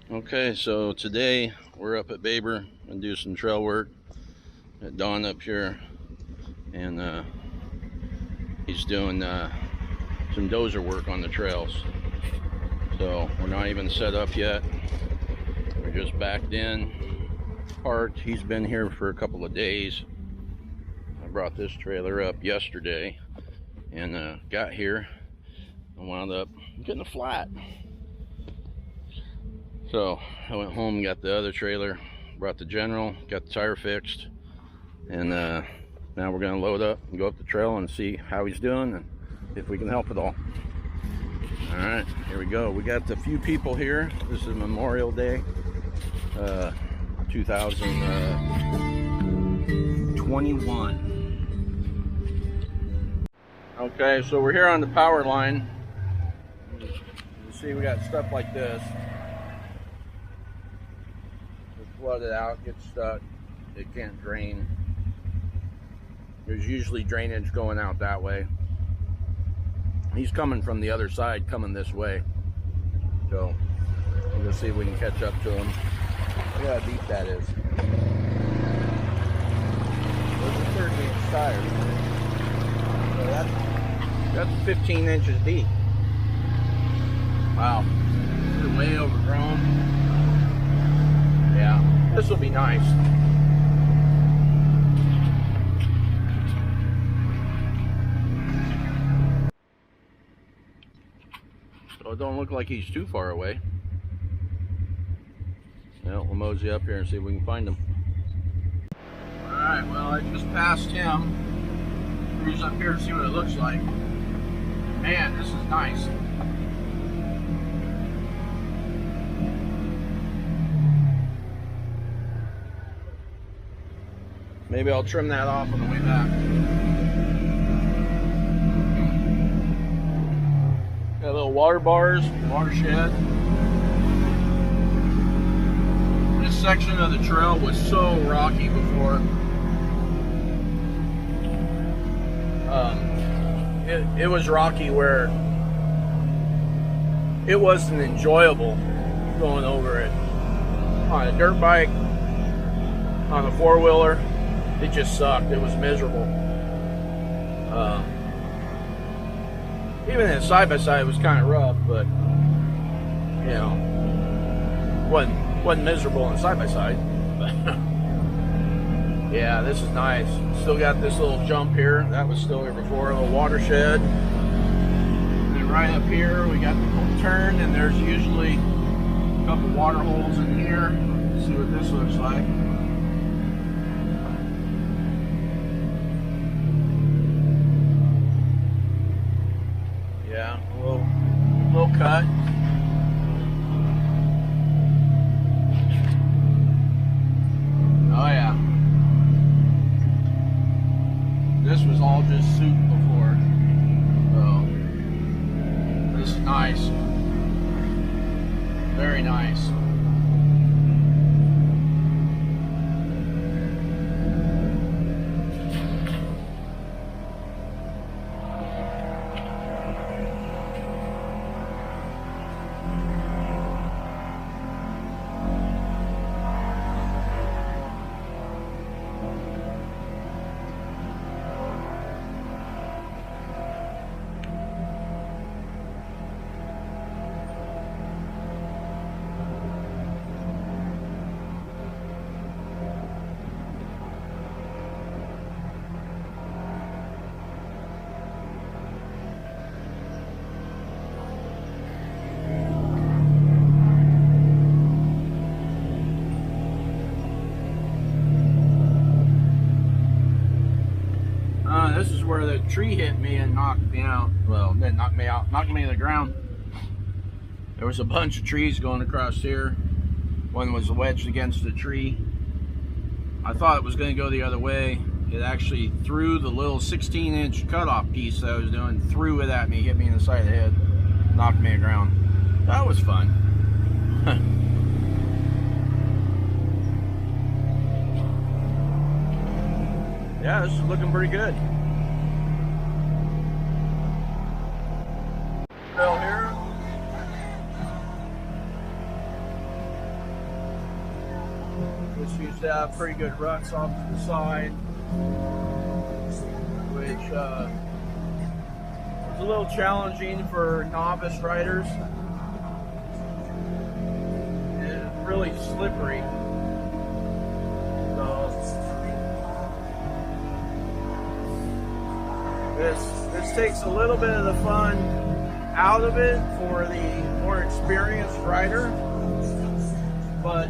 Okay, so today we're up at Baber and do some trail work at Don up here, and he's doing some dozer work on the trails. So we're not even set up yet. We're just backed in, parked. He's been here for a couple of days. I brought this trailer up yesterday and got here and wound up getting a flat. So I went home and got the other trailer, brought the General, got the tire fixed, and now we're gonna load up and go up the trail and see how he's doing and if we can help at all. All right, here we go. We got a few people here. This is Memorial Day 2021. Okay, so we're here on the power line. You see we got stuff like this. Flood it out, gets stuck, it can't drain. There's usually drainage going out that way. He's coming from the other side, coming this way. So we'll see if we can catch up to him. Look how deep that is. Those are 30-inch tires. So that's 15 inches deep. Wow, they're way overgrown. Yeah, this will be nice. So it don't look like he's too far away. Well, we'll mosey up here and see if we can find him. Alright, well, I just passed him. He's up here to see what it looks like. Man, this is nice. Maybe I'll trim that off on the way back. Got little water bars, watershed. This section of the trail was so rocky before. It was rocky where it wasn't enjoyable going over it. On a dirt bike, on a four-wheeler, it just sucked. It was miserable. Even in side-by-side, it was kind of rough, but you know, wasn't miserable in side-by-side. Yeah, this is nice. Still got this little jump here. That was still here before, a little watershed. And then right up here, we got the full turn, and there's usually a couple water holes in here. Let's see what this looks like. Yeah, a little cut. Oh yeah. This was all just soup before. So this is nice. Very nice. This is where the tree hit me and knocked me out. Well, it didn't knock me out, knocked me to the ground. There was a bunch of trees going across here. One was wedged against the tree. I thought it was going to go the other way. It actually threw the little 16-inch cutoff piece that I was doing, threw it at me, hit me in the side of the head, knocked me to the ground. That was fun. Yeah, this is looking pretty good. Trail here. which used to have pretty good ruts off to the side, which was a little challenging for novice riders. It's really slippery. So this takes a little bit of the fun out of it for the more experienced rider, but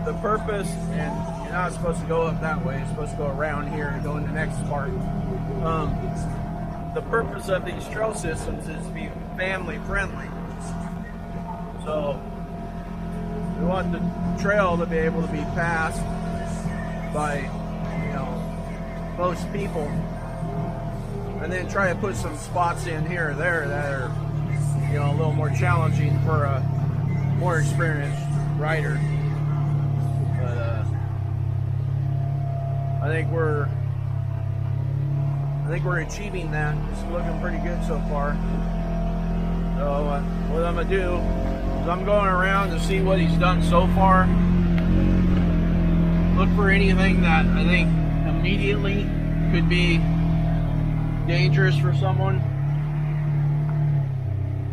the purpose, and you're not supposed to go up that way, you're supposed to go around here and go in the next part. The purpose of these trail systems is to be family friendly. So we want the trail to be able to be passed by, most people, and then try to put some spots in here or there that are, a little more challenging for a more experienced rider. But I think we're achieving that. It's looking pretty good so far. So what I'm gonna do is I'm going around to see what he's done so far. Look for anything that I think immediately could be dangerous for someone.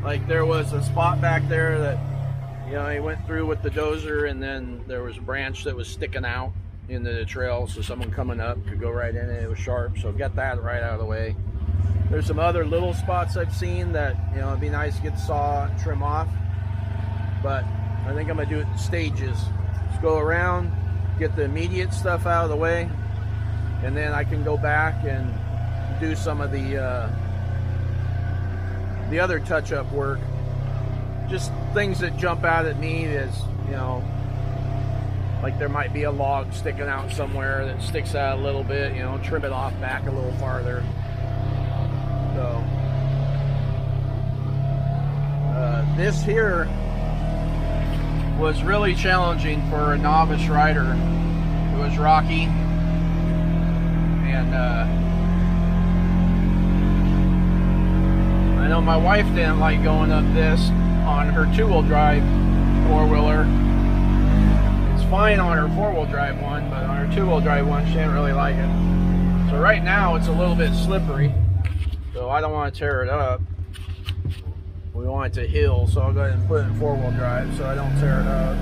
Like there was a spot back there that, he went through with the dozer, and then there was a branch that was sticking out into the trail, so someone coming up could go right in it. It was sharp, so get that right out of the way. There's some other little spots I've seen that, it'd be nice to get the saw and trim off, but I think I'm gonna do it in stages. Just go around, get the immediate stuff out of the way, and then I can go back and do some of the other touch-up work. Just things that jump out at me is, like there might be a log sticking out somewhere that sticks out a little bit, trim it off back a little farther. So this here was really challenging for a novice rider. It was rocky, and I know my wife didn't like going up this on her two-wheel drive four-wheeler. It's fine on her four-wheel drive one, but on her two-wheel drive one she didn't really like it. So right now it's a little bit slippery, so I don't want to tear it up. We want it to hill, so I'll go ahead and put it in four-wheel drive so I don't tear it up.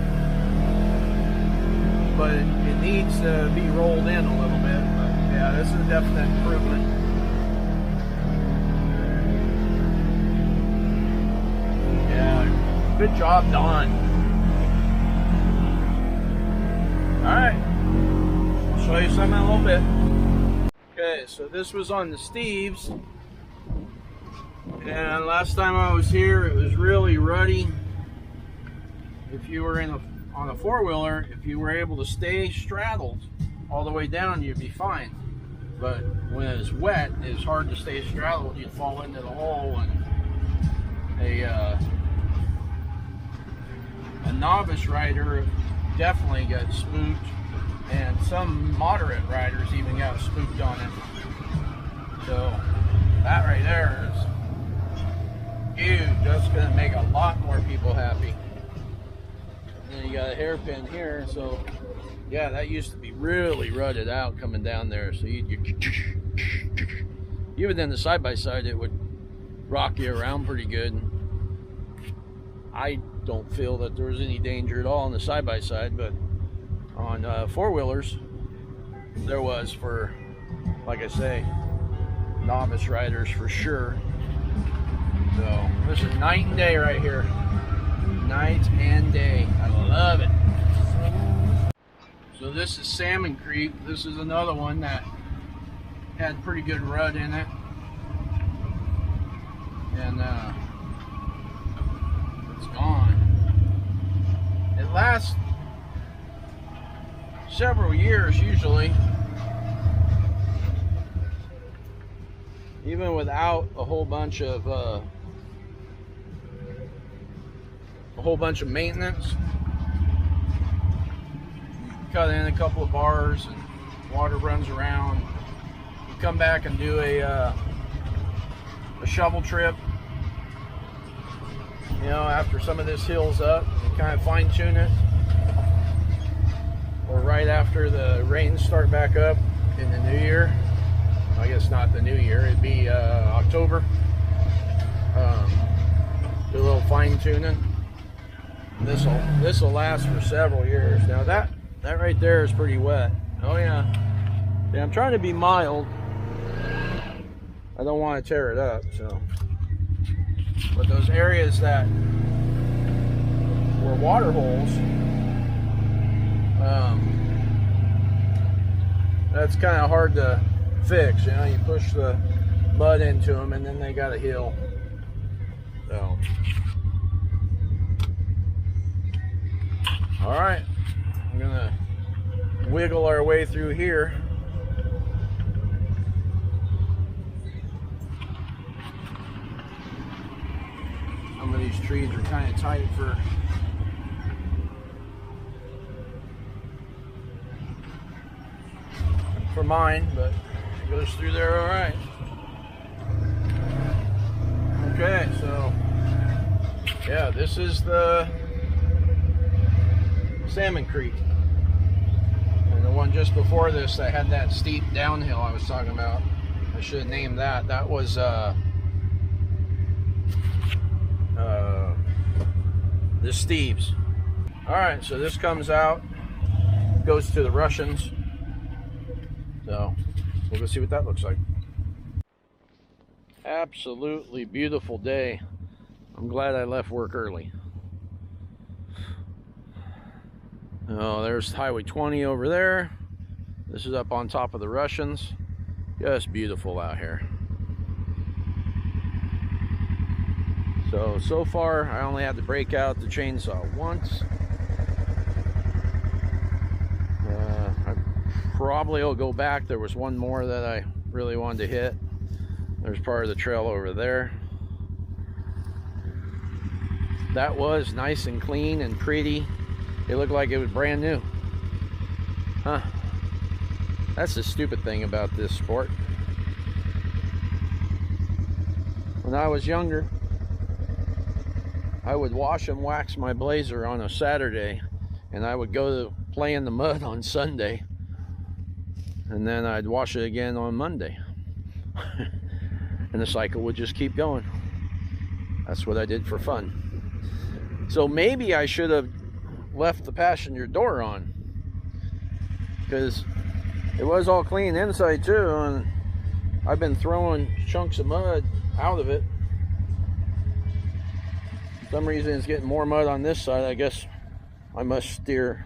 But it needs to be rolled in a little bit. But yeah, this is a definite improvement. Yeah, good job, Don. Alright, I'll show you something in a little bit. Okay, so this was on the Steves. And last time I was here, it was really ruddy. If you were on a four-wheeler, if you were able to stay straddled all the way down, you'd be fine. But when it's wet, it's hard to stay straddled. You'd fall into the hole, and a novice rider definitely got spooked, and some moderate riders even got spooked on it. So that right there is huge. That's going to make a lot more people happy. And then you got a hairpin here, so yeah, that used to be really rutted out coming down there. So even then the side-by-side, it would rock you around pretty good. I don't feel that there was any danger at all on the side-by-side, but on four-wheelers there was, for, like I say, novice riders for sure. So this is night and day right here. Night and day. I love it. So this is Salmon Creek. This is another one that had pretty good rut in it. And it's gone. It lasts several years usually. Even without a whole bunch of maintenance. You cut in a couple of bars and water runs around. You come back and do a shovel trip, you know, after some of this heals up, and kind of fine tune it. Or right after the rains start back up in the new year. I guess not the new year, it'd be October. Do a little fine tuning. This'll last for several years. Now that right there is pretty wet. Oh yeah. Yeah, I'm trying to be mild. I don't want to tear it up, so. But those areas that were water holes, that's kind of hard to fix. You know, you push the mud into them and then they got to heal. So, all right, I'm gonna wiggle our way through here. Some of these trees are kind of tight for mine, but it goes through there all right. Okay, so yeah, this is the Salmon Creek. And the one just before this that had that steep downhill I was talking about, I should have named that. That was the Steves. Alright, so this comes out, goes to the Russians. So we'll go see what that looks like. Absolutely beautiful day. I'm glad I left work early. Oh, there's Highway 20 over there. This is up on top of the Russians. Just beautiful out here. So far I only had to break out the chainsaw once. I probably will go back. There was one more that I really wanted to hit. There's part of the trail over there. That was nice and clean and pretty. It looked like it was brand new. Huh. That's the stupid thing about this sport. When I was younger, I would wash and wax my Blazer on a Saturday, and I would go to play in the mud on Sunday, and then I'd wash it again on Monday. And the cycle would just keep going. That's what I did for fun. So maybe I should have left the passenger door on, because it was all clean inside too, and I've been throwing chunks of mud out of it. For some reason it's getting more mud on this side. I guess I must steer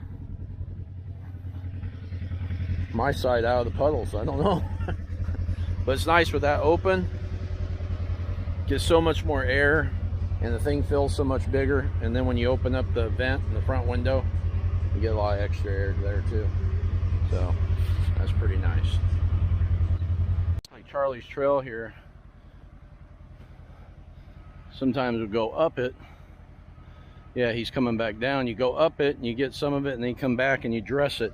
my side out of the puddles. I don't know. But it's nice with that open. Gets so much more air, and the thing feels so much bigger. And then when you open up the vent in the front window, you get a lot of extra air there too. So that's pretty nice. Like Charlie's trail here, sometimes we'll go up it. Yeah, he's coming back down. You go up it and you get some of it, and then you come back and you dress it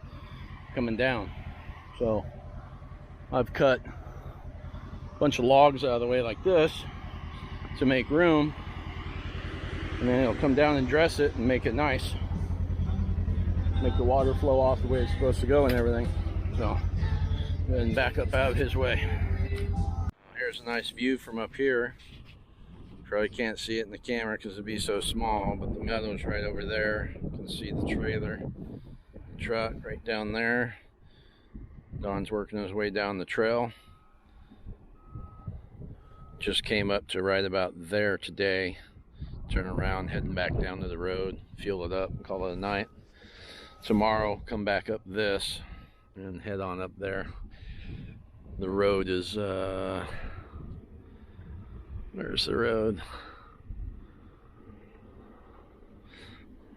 coming down. So I've cut a bunch of logs out of the way like this to make room, and then it'll come down and dress it and make it nice, make the water flow off the way it's supposed to go and everything. So then back up out of his way. Here's a nice view from up here. Probably can't see it in the camera because it'd be so small, but the meadow's right over there. You can see the trailer, the truck right down there. Don's working his way down the trail. Just came up to right about there today. Turn around, heading back down to the road, fuel it up, call it a night. Tomorrow, come back up this and head on up there. The road is, where's the road?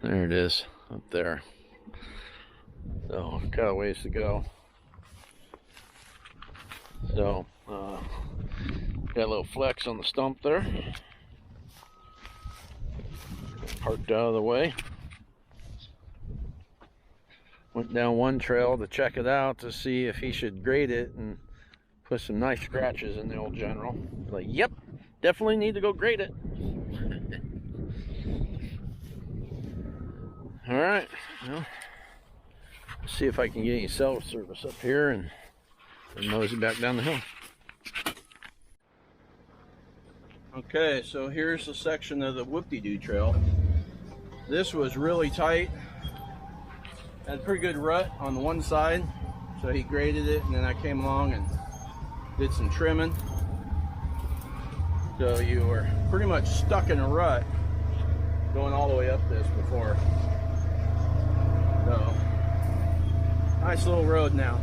There it is, up there. So, got a ways to go. So, got a little flex on the stump there. Parked out of the way. Went down one trail to check it out to see if he should grade it and put some nice scratches in the old General. Like, yep, definitely need to go grade it. All right. Well, let's see if I can get any cell service up here and mosey back down the hill. Okay, so here's a section of the Whoop-de-Doo Trail. This was really tight. Had a pretty good rut on the one side, so he graded it, and then I came along and did some trimming. So you were pretty much stuck in a rut going all the way up this before. So, nice little road now.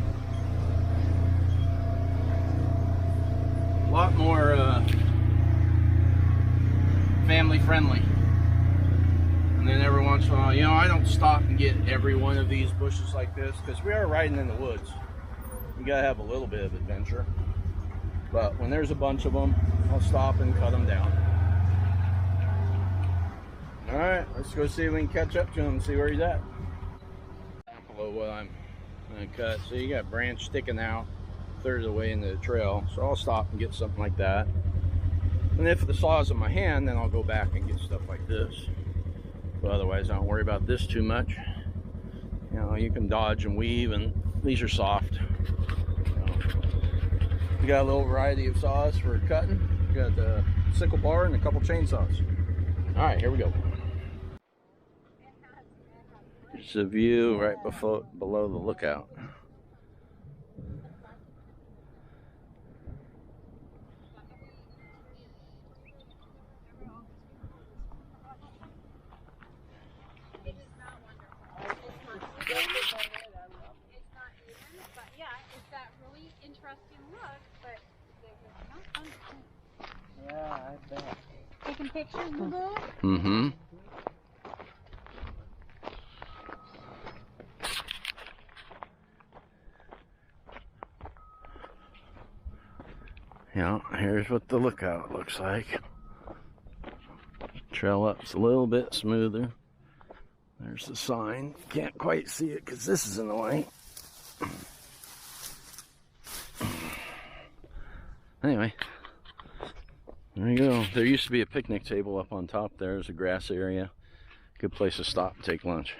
A lot more family friendly. And then every once in a while, you know, I don't stop and get every one of these bushes like this because we are riding in the woods. You gotta have a little bit of adventure. But when there's a bunch of them, I'll stop and cut them down. All right, let's go see if we can catch up to him and see where he's at. Below what I'm gonna cut. So you got a branch sticking out a third of the way into the trail. So I'll stop and get something like that. And if the saw's in my hand, then I'll go back and get stuff like this. But otherwise, I don't worry about this too much. You know, you can dodge and weave, and these are soft. You got a little variety of saws for cutting. You got the sickle bar and a couple chainsaws. All right, here we go. It's a view right below the lookout. Yeah, I bet. Taking pictures, Boo? Mm-hmm. Yeah, here's what the lookout looks like. Trail up's a little bit smoother. There's the sign. Can't quite see it because this is in the way. Anyway, there you go. There used to be a picnic table up on top there. There's a grass area. Good place to stop and take lunch.